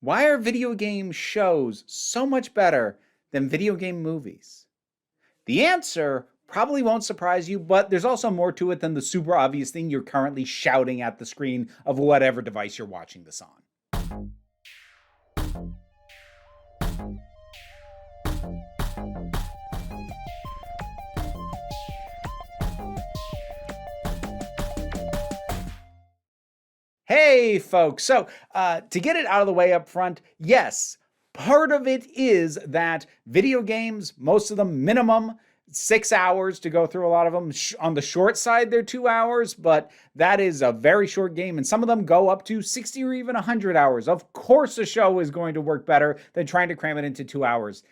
Why are video game shows so much better than video game movies? The answer probably won't surprise you, but there's also more to it than the super obvious thing you're currently shouting at the screen of whatever device you're watching this on. Hey, folks. So, to get it out of the way up front, yes, part of it is that video games, most of them minimum 6 hours to go through a lot of them. On the short side, they're 2 hours, but that is a very short game. And some of them go up to 60 or even 100 hours. Of course, a show is going to work better than trying to cram it into 2 hours.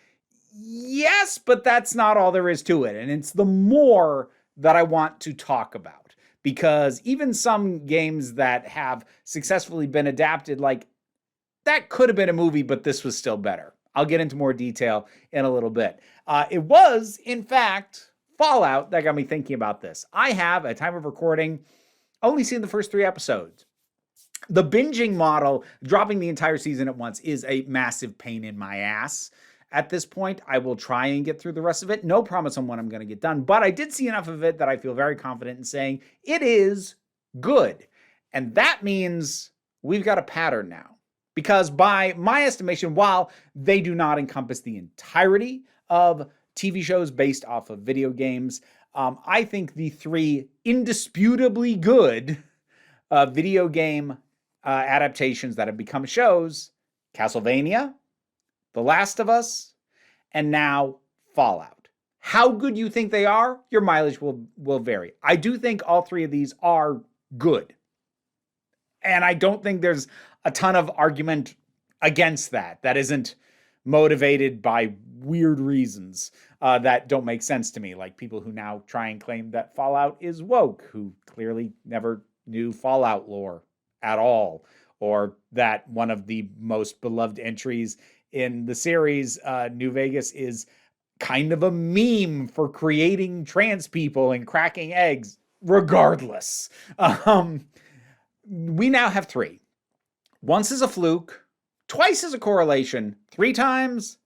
Yes, but that's not all there is to it. And it's the more that I want to talk about. Because even some games that have successfully been adapted, like that could have been a movie, but this was still better. I'll get into more detail in a little bit. It was, in fact, Fallout that got me thinking about this. I have, at time of recording, only seen the first 3 episodes. The binging model, dropping the entire season at once, is a massive pain in my ass. At this point, I will try and get through the rest of it. No promise on when I'm going to get done, but I did see enough of it that I feel very confident in saying it is good. And that means we've got a pattern now. Because by my estimation, while they do not encompass the entirety of TV shows based off of video games, I think the 3 indisputably good video game adaptations that have become shows, Castlevania, The Last of Us, and now Fallout. How good you think they are, your mileage will vary. I do think all 3 of these are good. And I don't think there's a ton of argument against that. That isn't motivated by weird reasons that don't make sense to me. Like people who now try and claim that Fallout is woke, who clearly never knew Fallout lore at all. Or that one of the most beloved entries in the series, New Vegas, is kind of a meme for creating trans people and cracking eggs. Regardless, we now have 3. Once is a fluke, twice is a correlation, 3 times,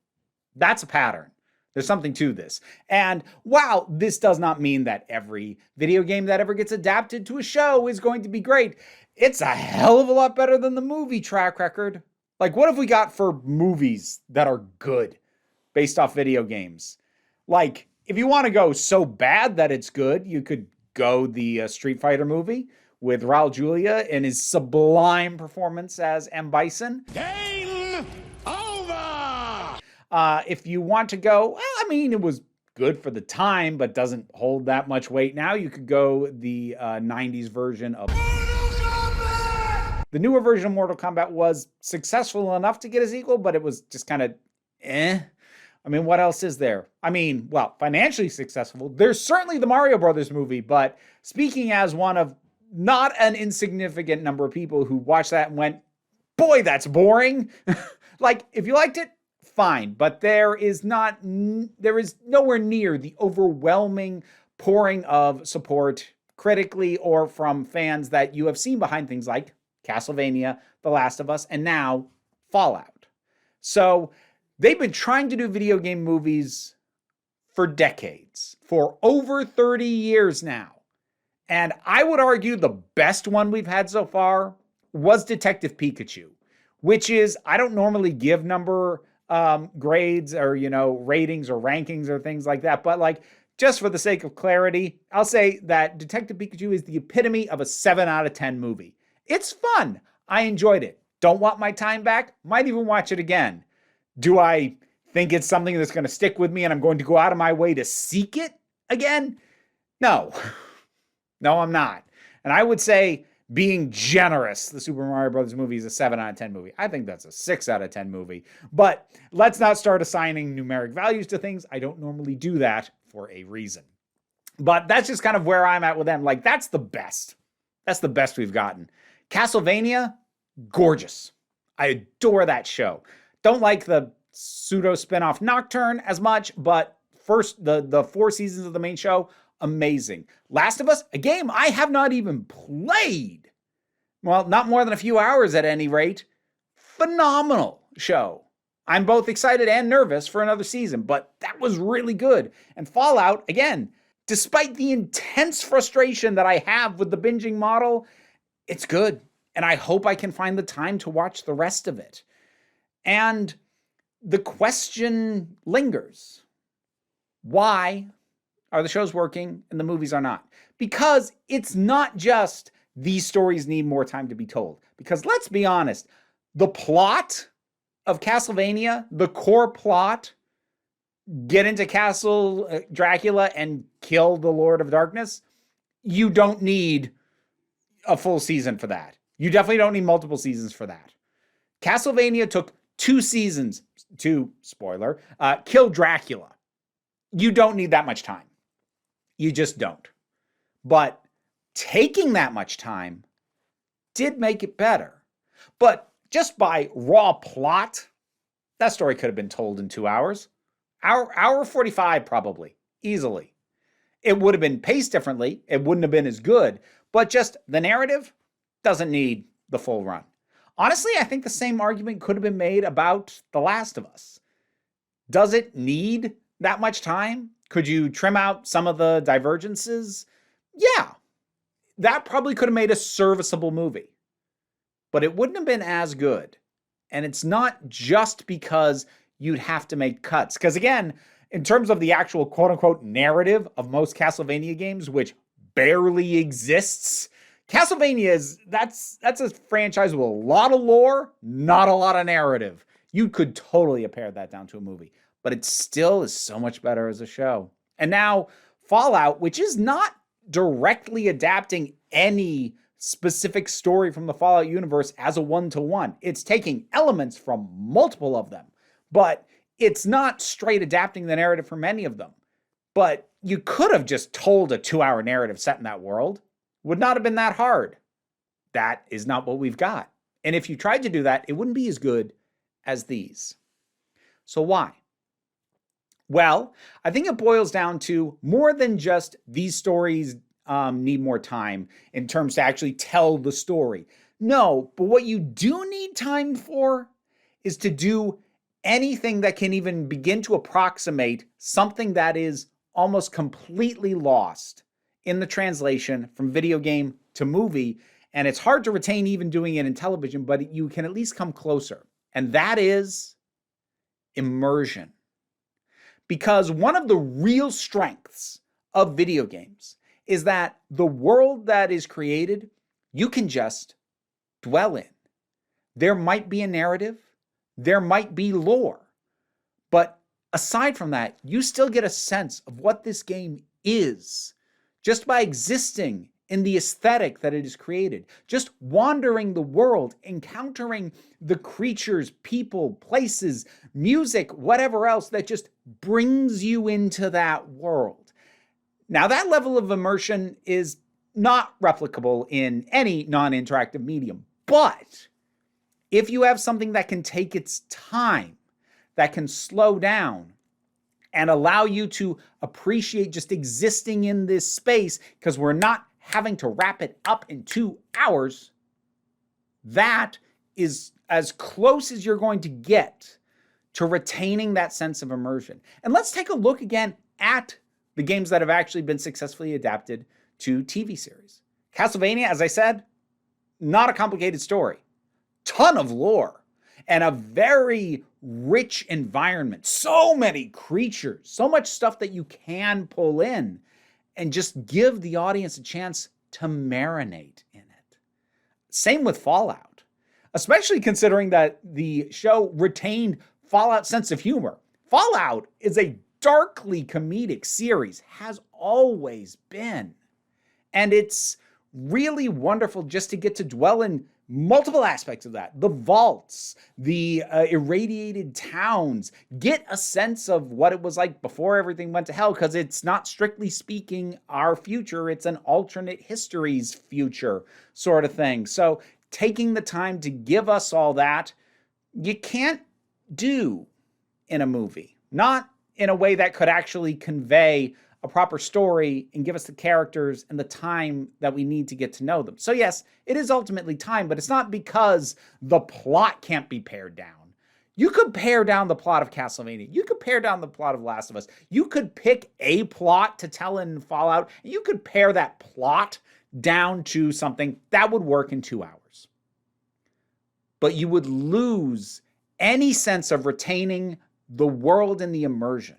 that's a pattern. There's something to this. And while this does not mean that every video game that ever gets adapted to a show is going to be great, it's a hell of a lot better than the movie track record. Like, what have we got for movies that are good based off video games? Like, if you want to go so bad that it's good, you could go the Street Fighter movie with Raul Julia and his sublime performance as M. Bison. Game over! If you want to go, well, I mean, it was good for the time, but doesn't hold that much weight now, you could go the 90s version of... The newer version of Mortal Kombat was successful enough to get a sequel, but it was just kind of I mean, what else is there? I mean, well, financially successful. There's certainly the Mario Brothers movie, but speaking as one of not an insignificant number of people who watched that and went, boy, that's boring. Like, if you liked it, fine. But there is nowhere near the overwhelming pouring of support critically or from fans that you have seen behind things like Castlevania, The Last of Us, and now Fallout. So they've been trying to do video game movies for decades, for over 30 years now. And I would argue the best one we've had so far was Detective Pikachu, which is, I don't normally give number grades or, ratings or rankings or things like that. But like, just for the sake of clarity, I'll say that Detective Pikachu is the epitome of a 7 out of 10 movie. It's fun. I enjoyed it. Don't want my time back? Might even watch it again. Do I think it's something that's going to stick with me and I'm going to go out of my way to seek it again? No. No, I'm not. And I would say, being generous, the Super Mario Brothers movie is a 7 out of 10 movie. I think that's a 6 out of 10 movie. But let's not start assigning numeric values to things. I don't normally do that for a reason. But that's just kind of where I'm at with them. Like, that's the best. That's the best we've gotten. Castlevania, gorgeous. I adore that show. Don't like the pseudo spinoff Nocturne as much, but first, the 4 seasons of the main show, amazing. Last of Us, a game I have not even played. Well, not more than a few hours at any rate. phenomenal show. I'm both excited and nervous for another season, but that was really good. And Fallout, again, despite the intense frustration that I have with the binging model, it's good. And I hope I can find the time to watch the rest of it. And the question lingers. Why are the shows working and the movies are not? Because it's not just these stories need more time to be told. Because let's be honest, the plot of Castlevania, the core plot, get into Castle Dracula and kill the Lord of Darkness, you don't need a full season for that. You definitely don't need multiple seasons for that. Castlevania took 2 seasons to, spoiler, kill Dracula. You don't need that much time. You just don't. But taking that much time did make it better. But just by raw plot, that story could have been told in 2 hours. Hour 45 probably, easily. It would have been paced differently. It wouldn't have been as good. But just the narrative doesn't need the full run. Honestly, I think the same argument could have been made about The Last of Us. Does it need that much time? Could you trim out some of the divergences? Yeah. That probably could have made a serviceable movie. But it wouldn't have been as good. And it's not just because you'd have to make cuts. Because again, in terms of the actual quote-unquote narrative of most Castlevania games, which barely exists, Castlevania that's a franchise with a lot of lore, not a lot of narrative. You could totally have pared that down to a movie. But it still is so much better as a show. And now Fallout, which is not directly adapting any specific story from the Fallout universe as a one-to-one. It's taking elements from multiple of them, but it's not straight adapting the narrative from any of them. But you could have just told a 2-hour narrative set in that world. Would not have been that hard. That is not what we've got. And if you tried to do that, it wouldn't be as good as these. So why? Well, I think it boils down to more than just these stories need more time in terms to actually tell the story. No, but what you do need time for is to do anything that can even begin to approximate something that is almost completely lost in the translation from video game to movie. And it's hard to retain even doing it in television, but you can at least come closer. And that is immersion. Because one of the real strengths of video games is that the world that is created, you can just dwell in. There might be a narrative, there might be lore, but aside from that, you still get a sense of what this game is just by existing in the aesthetic that it is created, just wandering the world, encountering the creatures, people, places, music, whatever else that just brings you into that world. Now, that level of immersion is not replicable in any non-interactive medium, but if you have something that can take its time, that can slow down, and allow you to appreciate just existing in this space, because we're not having to wrap it up in 2 hours, that is as close as you're going to get to retaining that sense of immersion. And let's take a look again at the games that have actually been successfully adapted to TV series. Castlevania, as I said, not a complicated story. Ton of lore and a very rich environment. So many creatures, so much stuff that you can pull in and just give the audience a chance to marinate in it. Same with Fallout, especially considering that the show retained Fallout's sense of humor. Fallout is a darkly comedic series, has always been. And it's really wonderful just to get to dwell in multiple aspects of that. The vaults, the irradiated towns, get a sense of what it was like before everything went to hell, because it's not strictly speaking our future, it's an alternate history's future sort of thing. So taking the time to give us all that, you can't do in a movie. Not in a way that could actually convey a proper story and give us the characters and the time that we need to get to know them. So yes, it is ultimately time, but it's not because the plot can't be pared down. You could pare down the plot of Castlevania. You could pare down the plot of Last of Us. You could pick a plot to tell in Fallout. You could pare that plot down to something that would work in 2 hours. But you would lose any sense of retaining the world and the immersion.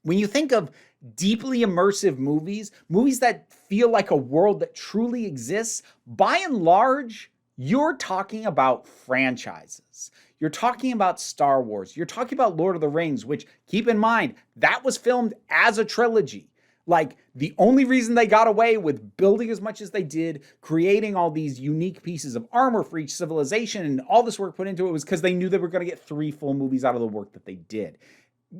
When you think of deeply immersive movies, movies that feel like a world that truly exists, by and large, you're talking about franchises. You're talking about Star Wars. You're talking about Lord of the Rings, which, keep in mind, that was filmed as a trilogy. Like, the only reason they got away with building as much as they did, creating all these unique pieces of armor for each civilization, and all this work put into it was because they knew they were going to get 3 full movies out of the work that they did.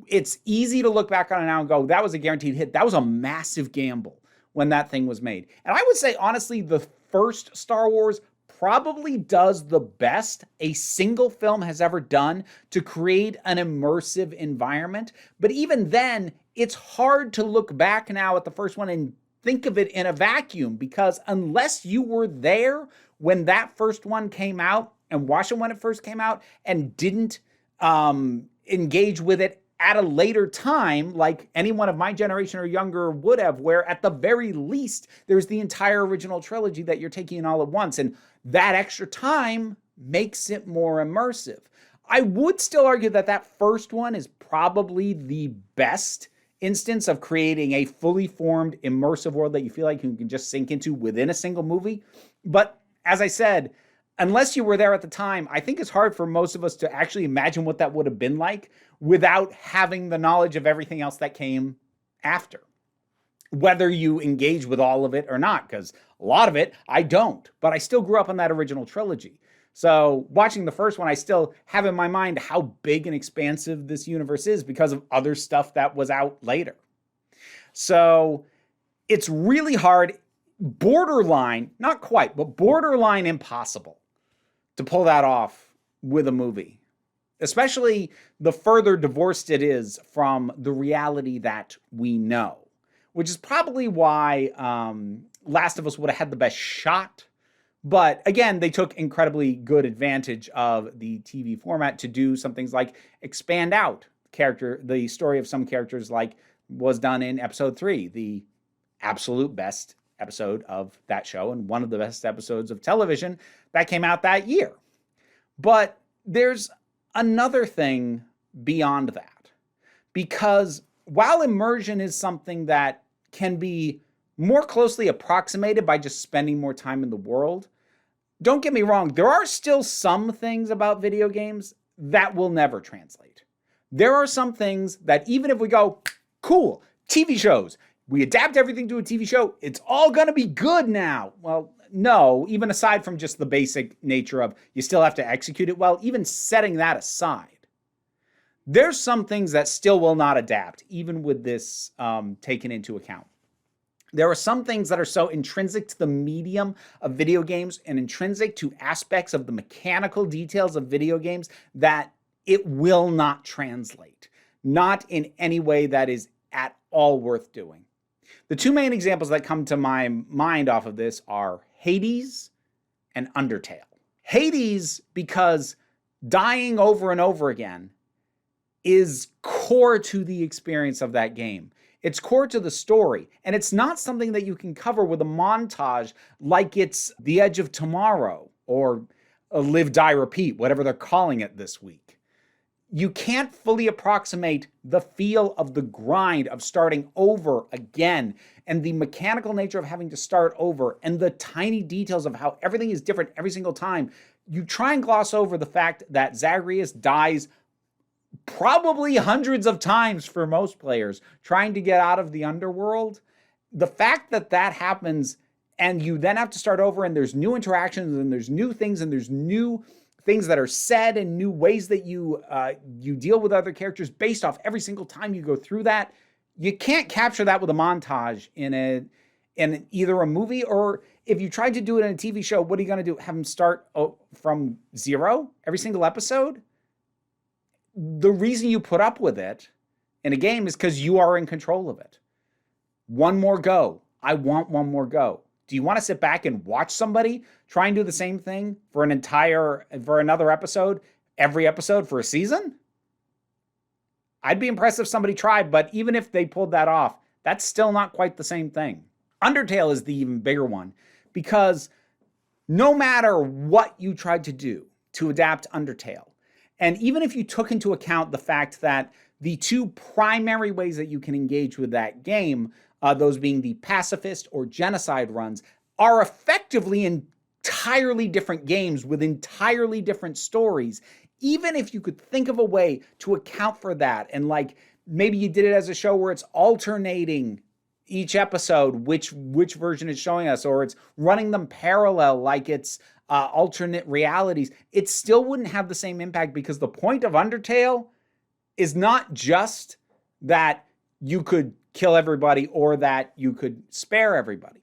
It's easy to look back on it now and go, that was a guaranteed hit. That was a massive gamble when that thing was made. And I would say, honestly, the first Star Wars probably does the best a single film has ever done to create an immersive environment. But even then, it's hard to look back now at the first one and think of it in a vacuum, because unless you were there when that first one came out and watched it when it first came out and didn't engage with it at a later time, like anyone of my generation or younger would have, where at the very least, there's the entire original trilogy that you're taking in all at once. And that extra time makes it more immersive. I would still argue that that first one is probably the best instance of creating a fully formed immersive world that you feel like you can just sink into within a single movie. But as I said, unless you were there at the time, I think it's hard for most of us to actually imagine what that would have been like without having the knowledge of everything else that came after. Whether you engage with all of it or not, because a lot of it, I don't. But I still grew up on that original trilogy. So watching the first one, I still have in my mind how big and expansive this universe is because of other stuff that was out later. So it's really hard, borderline, not quite, but borderline impossible to pull that off with a movie. Especially the further divorced it is from the reality that we know. Which is probably why Last of Us would have had the best shot. But again, they took incredibly good advantage of the TV format to do some things like expand out the story of some characters, like was done in episode 3, the absolute best episode of that show and one of the best episodes of television that came out that year. But there's another thing beyond that, because while immersion is something that can be more closely approximated by just spending more time in the world, don't get me wrong, there are still some things about video games that will never translate. There are some things that even if we go, cool, TV shows, we adapt everything to a TV show, it's all going to be good now. Well, no, even aside from just the basic nature of you still have to execute it well, even setting that aside, there's some things that still will not adapt, even with this taken into account. There are some things that are so intrinsic to the medium of video games and intrinsic to aspects of the mechanical details of video games that it will not translate, not in any way that is at all worth doing. The 2 main examples that come to my mind off of this are Hades and Undertale. Hades, because dying over and over again is core to the experience of that game. It's core to the story, and it's not something that you can cover with a montage like it's The Edge of Tomorrow or a Live, Die, Repeat, whatever they're calling it this week. You can't fully approximate the feel of the grind of starting over again and the mechanical nature of having to start over and the tiny details of how everything is different every single time. You try and gloss over the fact that Zagreus dies probably hundreds of times for most players trying to get out of the underworld. The fact that that happens and you then have to start over and there's new interactions and there's new things and there's new things that are said and new ways that you deal with other characters based off every single time you go through that, you can't capture that with a montage in either a movie, or if you tried to do it in a TV show, what are you going to do? Have them start from zero every single episode? The reason you put up with it in a game is because you are in control of it. one more go. I want one more go. Do you want to sit back and watch somebody try and do the same thing for another episode, every episode for a season? I'd be impressed if somebody tried, but even if they pulled that off, that's still not quite the same thing. Undertale is the even bigger one because no matter what you tried to do to adapt Undertale, and even if you took into account the fact that the two primary ways that you can engage with that game, those being the pacifist or genocide runs, are effectively entirely different games with entirely different stories. Even if you could think of a way to account for that, and like maybe you did it as a show where it's alternating each episode, which version is showing us, or it's running them parallel like it's alternate realities, it still wouldn't have the same impact because the point of Undertale is not just that you could kill everybody or that you could spare everybody.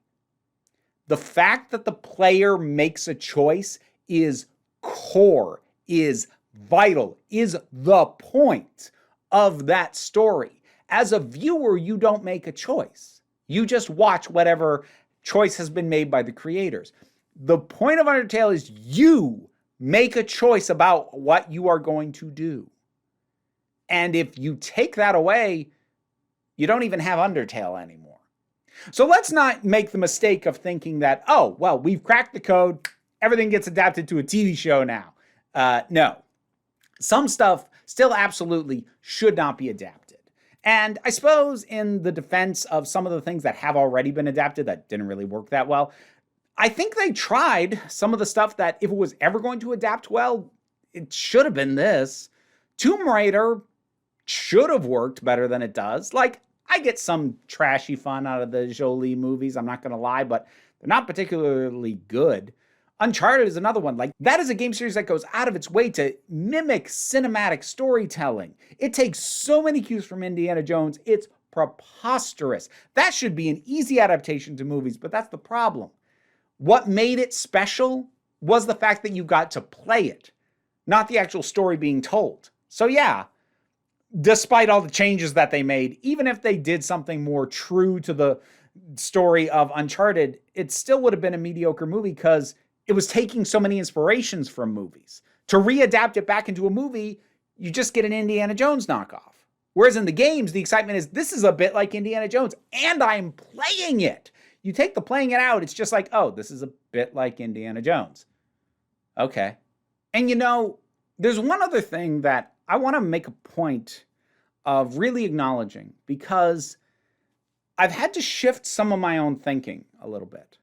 The fact that the player makes a choice is core, is vital, is the point of that story. As a viewer, you don't make a choice. You just watch whatever choice has been made by the creators. The point of Undertale is you make a choice about what you are going to do. And if you take that away, you don't even have Undertale anymore. So let's not make the mistake of thinking that, oh, well, we've cracked the code, everything gets adapted to a TV show now. No. Some stuff still absolutely should not be adapted. And I suppose in the defense of some of the things that have already been adapted that didn't really work that well, I think they tried some of the stuff that if it was ever going to adapt well, it should have been this. Tomb Raider should have worked better than it does. Like, I get some trashy fun out of the Jolie movies, I'm not going to lie, but they're not particularly good. Uncharted is another one. Like, that is a game series that goes out of its way to mimic cinematic storytelling. It takes so many cues from Indiana Jones, it's preposterous. That should be an easy adaptation to movies, but that's the problem. What made it special was the fact that you got to play it, not the actual story being told. So yeah, despite all the changes that they made, even if they did something more true to the story of Uncharted, it still would have been a mediocre movie because it was taking so many inspirations from movies. To readapt it back into a movie, you just get an Indiana Jones knockoff. Whereas in the games, the excitement is this is a bit like Indiana Jones, and I'm playing it. You take the playing it out, it's just like, oh, this is a bit like Indiana Jones. Okay. And you know, there's one other thing that I want to make a point of really acknowledging because I've had to shift some of my own thinking a little bit.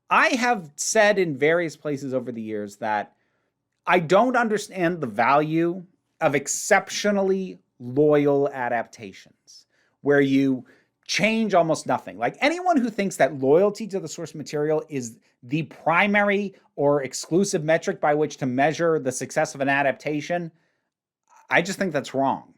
I have said in various places over the years that I don't understand the value of exceptionally loyal adaptations where you change almost nothing. Like anyone who thinks that loyalty to the source material is the primary or exclusive metric by which to measure the success of an adaptation, I just think that's wrong.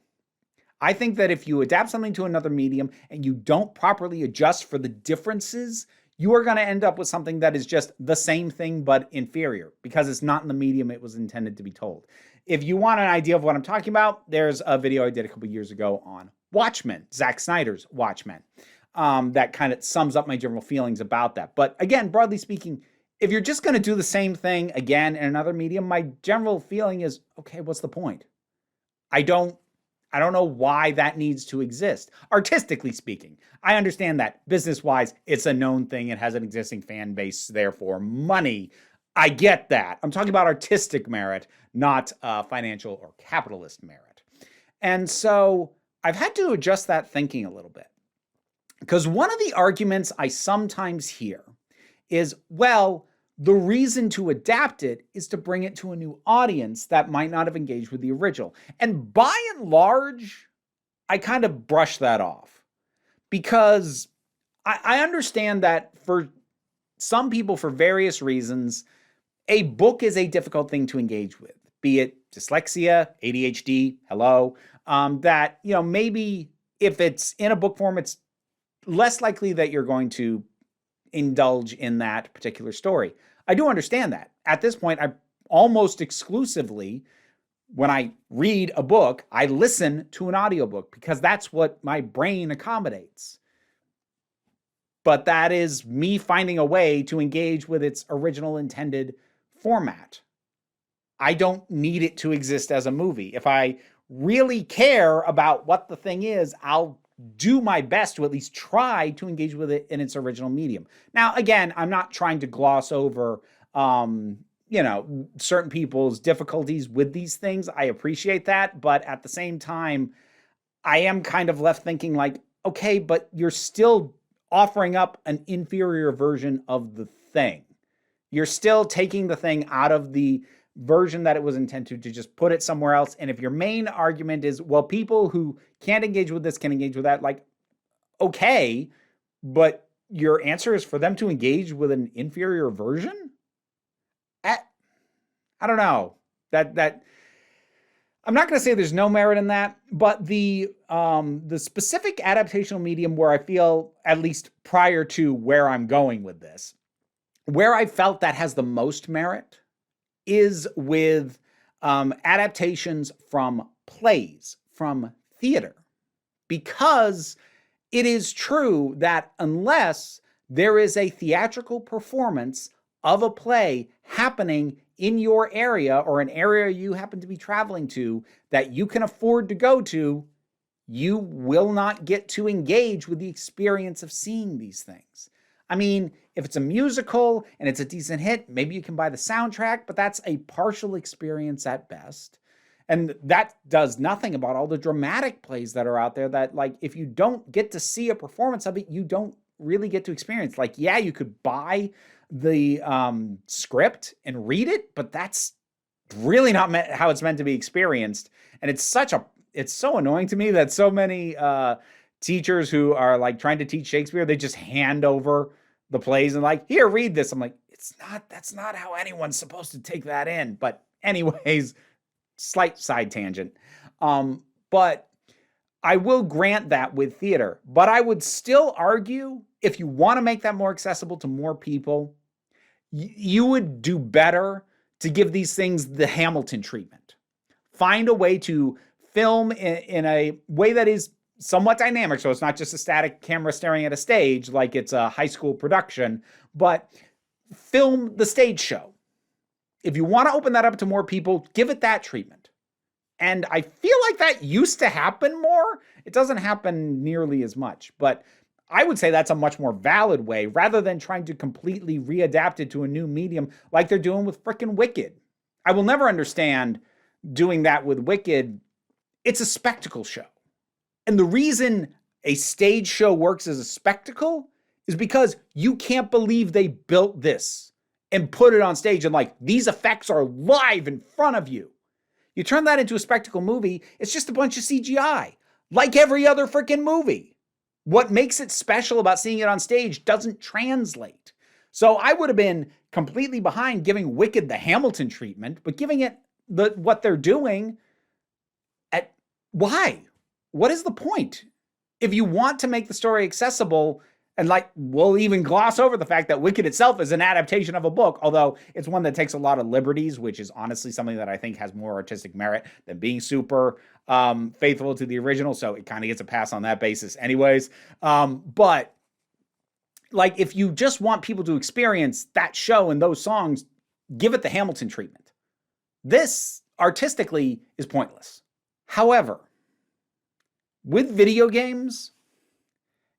I think that if you adapt something to another medium and you don't properly adjust for the differences, you are going to end up with something that is just the same thing but inferior because it's not in the medium it was intended to be told. If you want an idea of what I'm talking about, there's a video I did a couple years ago on Watchmen, Zack Snyder's Watchmen, that kind of sums up my general feelings about that. But again, broadly speaking, if you're just going to do the same thing again in another medium, my general feeling is, okay, what's the point? I don't know why that needs to exist. Artistically speaking, I understand that. Business-wise, it's a known thing. It has an existing fan base, therefore money. I get that. I'm talking about artistic merit, not financial or capitalist merit. And so I've had to adjust that thinking a little bit. Because one of the arguments I sometimes hear is, well, the reason to adapt it is to bring it to a new audience that might not have engaged with the original. And by and large, I kind of brush that off because I understand that for some people, for various reasons, a book is a difficult thing to engage with, be it dyslexia, ADHD, hello, that, you know, maybe if it's in a book form, it's less likely that you're going to indulge in that particular story. I do understand that. At this point, I almost exclusively, when I read a book, I listen to an audiobook because that's what my brain accommodates. but that is me finding a way to engage with its original intended format. I don't need it to exist as a movie. If I really care about what the thing is, I'll do my best to at least try to engage with it in its original medium. Now, again, I'm not trying to gloss over, certain people's difficulties with these things. I appreciate that. But at the same time, I am kind of left thinking like, okay, but you're still offering up an inferior version of the thing. You're still taking the thing out of the version that it was intended to just put it somewhere else. And if your main argument is, well, people who can't engage with this can engage with that, like, okay, but your answer is for them to engage with an inferior version? I don't know. That I'm not going to say there's no merit in that, but the specific adaptational medium where I feel, at least prior to where I'm going with this, where I felt that has the most merit is with adaptations from plays, from theater. Because it is true that unless there is a theatrical performance of a play happening in your area or an area you happen to be traveling to that you can afford to go to, you will not get to engage with the experience of seeing these things. I mean, if it's a musical and it's a decent hit, maybe you can buy the soundtrack, but that's a partial experience at best. And that does nothing about all the dramatic plays that are out there that, like, if you don't get to see a performance of it, you don't really get to experience. Like, yeah, you could buy the script and read it, but that's really not how it's meant to be experienced. And it's so annoying to me that so many teachers who are like trying to teach Shakespeare, they just hand over the plays and like, here, read this. I'm like, that's not how anyone's supposed to take that in. But anyways, slight side tangent. But I will grant that with theater, but I would still argue if you want to make that more accessible to more people, you would do better to give these things the Hamilton treatment. Find a way to film in a way that is somewhat dynamic, so it's not just a static camera staring at a stage like it's a high school production, but film the stage show. If you want to open that up to more people, give it that treatment. And I feel like that used to happen more. It doesn't happen nearly as much, but I would say that's a much more valid way rather than trying to completely readapt it to a new medium like they're doing with frickin' Wicked. I will never understand doing that with Wicked. It's a spectacle show. And the reason a stage show works as a spectacle is because you can't believe they built this and put it on stage and like, these effects are live in front of you. You turn that into a spectacle movie, it's just a bunch of CGI, like every other freaking movie. What makes it special about seeing it on stage doesn't translate. So I would have been completely behind giving Wicked the Hamilton treatment, but giving it what they're doing at why? What is the point? If you want to make the story accessible, and like we'll even gloss over the fact that Wicked itself is an adaptation of a book, although it's one that takes a lot of liberties, which is honestly something that I think has more artistic merit than being super faithful to the original. So it kind of gets a pass on that basis anyways. But like if you just want people to experience that show and those songs, give it the Hamilton treatment. This artistically is pointless. However, with video games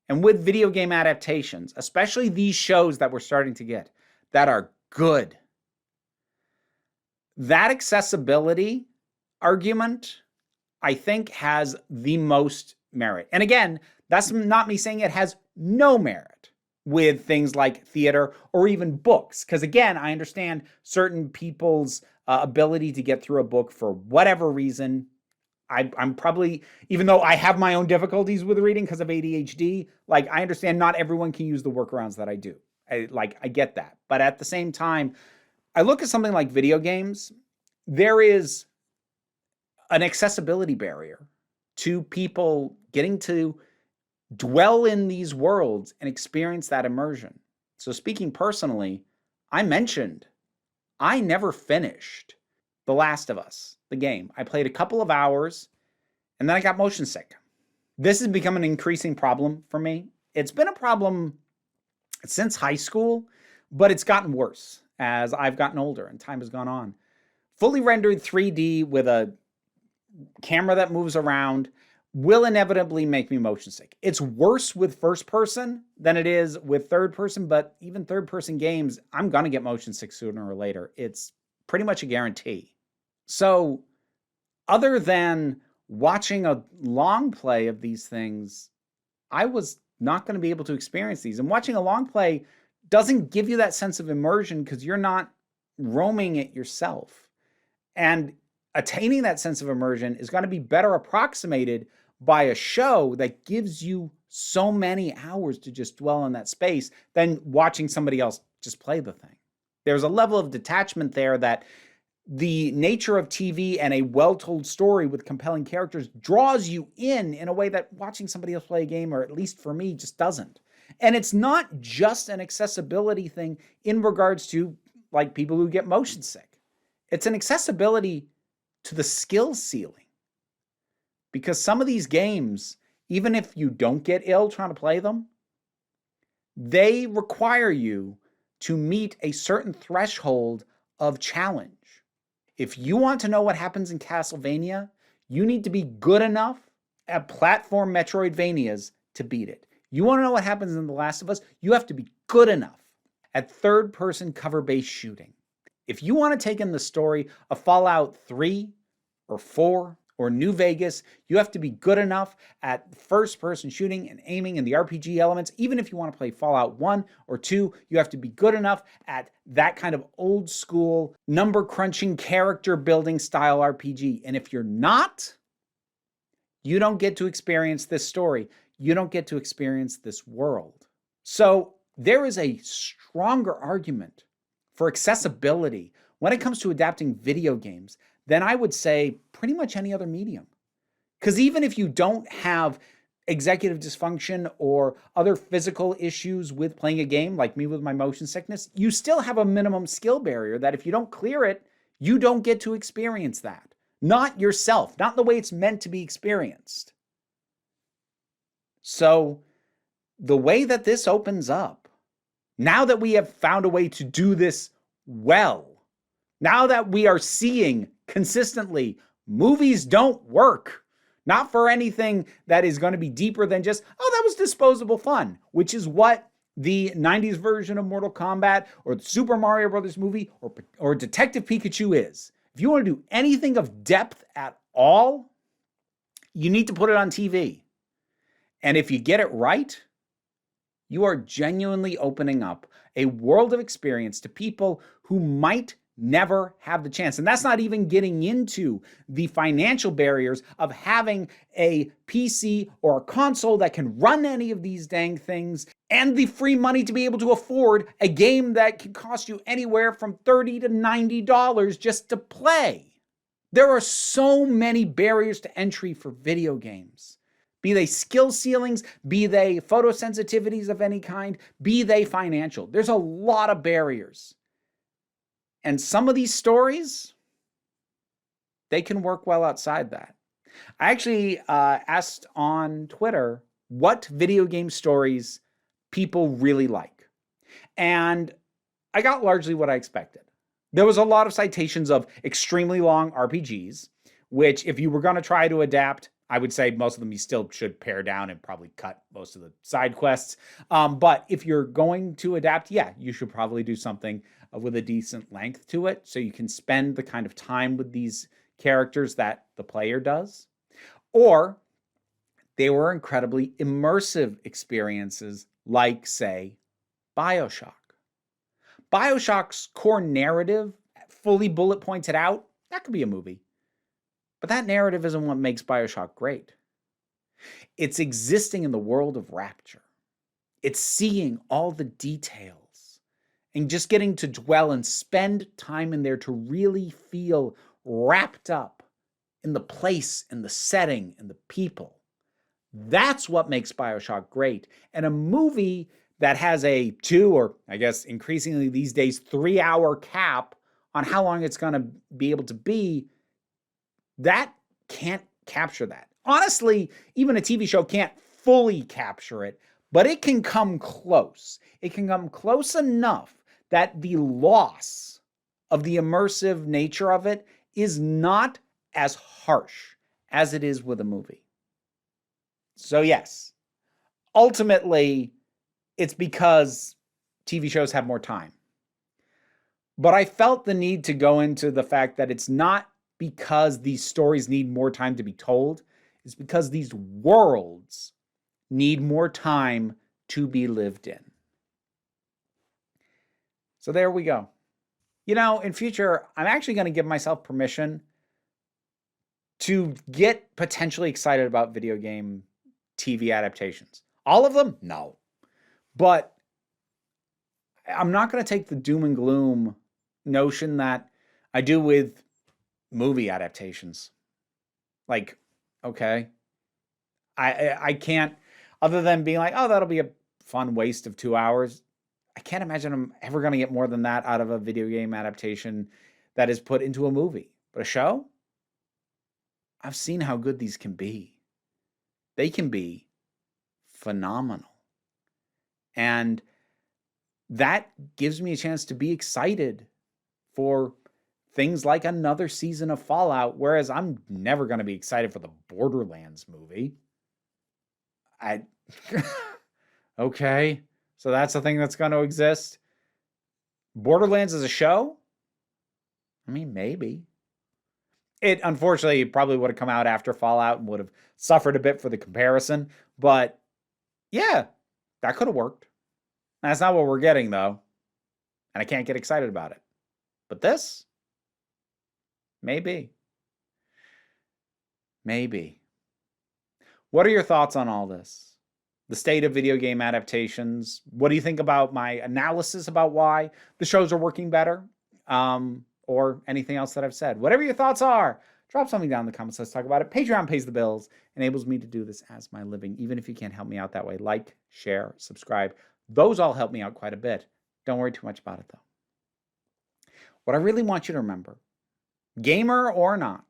and with video game adaptations, especially these shows that we're starting to get that are good, that accessibility argument, I think, has the most merit. And again, that's not me saying it has no merit with things like theater or even books. Because again, I understand certain people's ability to get through a book for whatever reason. I'm probably, even though I have my own difficulties with reading because of ADHD, like I understand not everyone can use the workarounds that I do. I get that. But at the same time, I look at something like video games, there is an accessibility barrier to people getting to dwell in these worlds and experience that immersion. So speaking personally, I mentioned I never finished The Last of Us, the game. I played a couple of hours and then I got motion sick. This has become an increasing problem for me. It's been a problem since high school, but it's gotten worse as I've gotten older and time has gone on. Fully rendered 3D with a camera that moves around will inevitably make me motion sick. It's worse with first person than it is with third person, but even third person games, I'm going to get motion sick sooner or later. It's pretty much a guarantee. So, other than watching a long play of these things, I was not going to be able to experience these. And watching a long play doesn't give you that sense of immersion because you're not roaming it yourself. And attaining that sense of immersion is going to be better approximated by a show that gives you so many hours to just dwell in that space than watching somebody else just play the thing. There's a level of detachment there that the nature of TV and a well-told story with compelling characters draws you in a way that watching somebody else play a game, or at least for me, just doesn't. And it's not just an accessibility thing in regards to like people who get motion sick. It's an accessibility to the skill ceiling. Because some of these games, even if you don't get ill trying to play them, they require you to meet a certain threshold of challenge. If you want to know what happens in Castlevania, you need to be good enough at platform Metroidvanias to beat it. You want to know what happens in The Last of Us, you have to be good enough at third-person cover-based shooting. If you want to take in the story of Fallout 3 or 4 or New Vegas, you have to be good enough at first-person shooting and aiming and the RPG elements. Even if you want to play Fallout 1 or 2, you have to be good enough at that kind of old-school, number-crunching, character-building style RPG. And if you're not, you don't get to experience this story. You don't get to experience this world. So there is a stronger argument for accessibility when it comes to adapting video games than I would say pretty much any other medium. Because even if you don't have executive dysfunction or other physical issues with playing a game, like me with my motion sickness, you still have a minimum skill barrier that if you don't clear it, you don't get to experience that. Not yourself, not the way it's meant to be experienced. So the way that this opens up, now that we have found a way to do this well, now that we are seeing consistently movies don't work, not for anything that is going to be deeper than just, oh, that was disposable fun, which is what the 90s version of Mortal Kombat or the Super Mario Brothers movie or Detective Pikachu is. If you want to do anything of depth at all, you need to put it on TV. And if you get it right, you are genuinely opening up a world of experience to people who might never have the chance. And that's not even getting into the financial barriers of having a PC or a console that can run any of these dang things, and the free money to be able to afford a game that can cost you anywhere from $30 to $90 just to play. There are so many barriers to entry for video games. Be they skill ceilings, be they photosensitivities of any kind, be they financial. There's a lot of barriers. And some of these stories, they can work well outside that. I actually asked on Twitter what video game stories people really like. And I got largely what I expected. There was a lot of citations of extremely long RPGs, which if you were going to try to adapt, I would say most of them you still should pare down and probably cut most of the side quests. But if you're going to adapt, yeah, you should probably do something with a decent length to it so you can spend the kind of time with these characters that the player does. Or they were incredibly immersive experiences like, say, BioShock. BioShock's core narrative, fully bullet pointed out, that could be a movie. But that narrative isn't what makes BioShock great. It's existing in the world of Rapture. It's seeing all the details and just getting to dwell and spend time in there to really feel wrapped up in the place and the setting and the people. That's what makes BioShock great. And a movie that has a 2 or I guess increasingly these days 3-hour cap on how long it's going to be able to be, that can't capture that. Honestly, even a TV show can't fully capture it, but it can come close. It can come close enough that the loss of the immersive nature of it is not as harsh as it is with a movie. So yes, ultimately, it's because TV shows have more time. But I felt the need to go into the fact that it's not because these stories need more time to be told. It's because these worlds need more time to be lived in. So there we go. You know, in future, I'm actually going to give myself permission to get potentially excited about video game TV adaptations. All of them? No. But I'm not going to take the doom and gloom notion that I do with movie adaptations. Like, okay, I can't, other than being like, oh, that'll be a fun waste of 2 hours. I can't imagine I'm ever going to get more than that out of a video game adaptation that is put into a movie. But a show? I've seen how good these can be. They can be phenomenal. And that gives me a chance to be excited for things like another season of Fallout, whereas I'm never going to be excited for the Borderlands movie. Okay, so that's the thing that's going to exist. Borderlands as a show? I mean, maybe. It unfortunately probably would have come out after Fallout and would have suffered a bit for the comparison, but yeah, that could have worked. That's not what we're getting, though, and I can't get excited about it. But this? Maybe. Maybe. What are your thoughts on all this? The state of video game adaptations? What do you think about my analysis about why the shows are working better? Or anything else that I've said? Whatever your thoughts are, drop something down in the comments. Let's talk about it. Patreon pays the bills, enables me to do this as my living. Even if you can't help me out that way, like, share, subscribe. Those all help me out quite a bit. Don't worry too much about it, though. What I really want you to remember, gamer or not,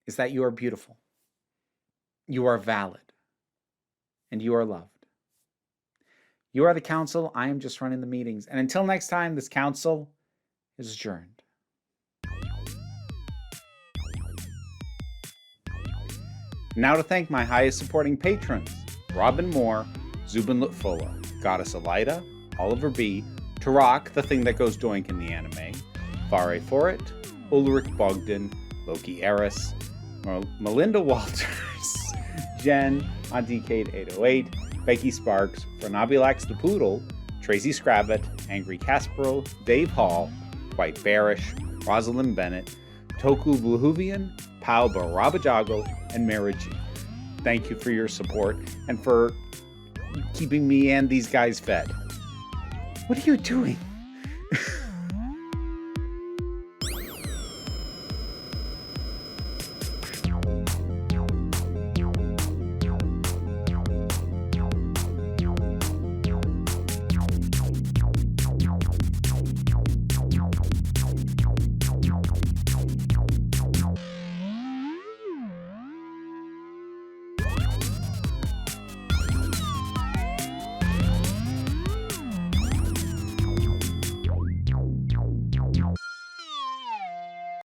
is that you are beautiful, you are valid, and you are loved. You are the council. I am just running the meetings. And until next time, this council is adjourned. Now to thank my highest supporting patrons, Robin Moore, Zubin Lutfola, Goddess Elida, Oliver B., Tarak, the thing that goes doink in the anime, Fare Forit, Ulrich Bogdan, Loki Eris, Melinda Walters, Jen on Decade 808, Becky Sparks, Fernabilax the Poodle, Tracy Scrabbit, Angry Kasparil, Dave Hall, White Bearish, Rosalind Bennett, Toku Bluhuvian, Pau Barabajago, and Mariji. Thank you for your support and for keeping me and these guys fed. What are you doing?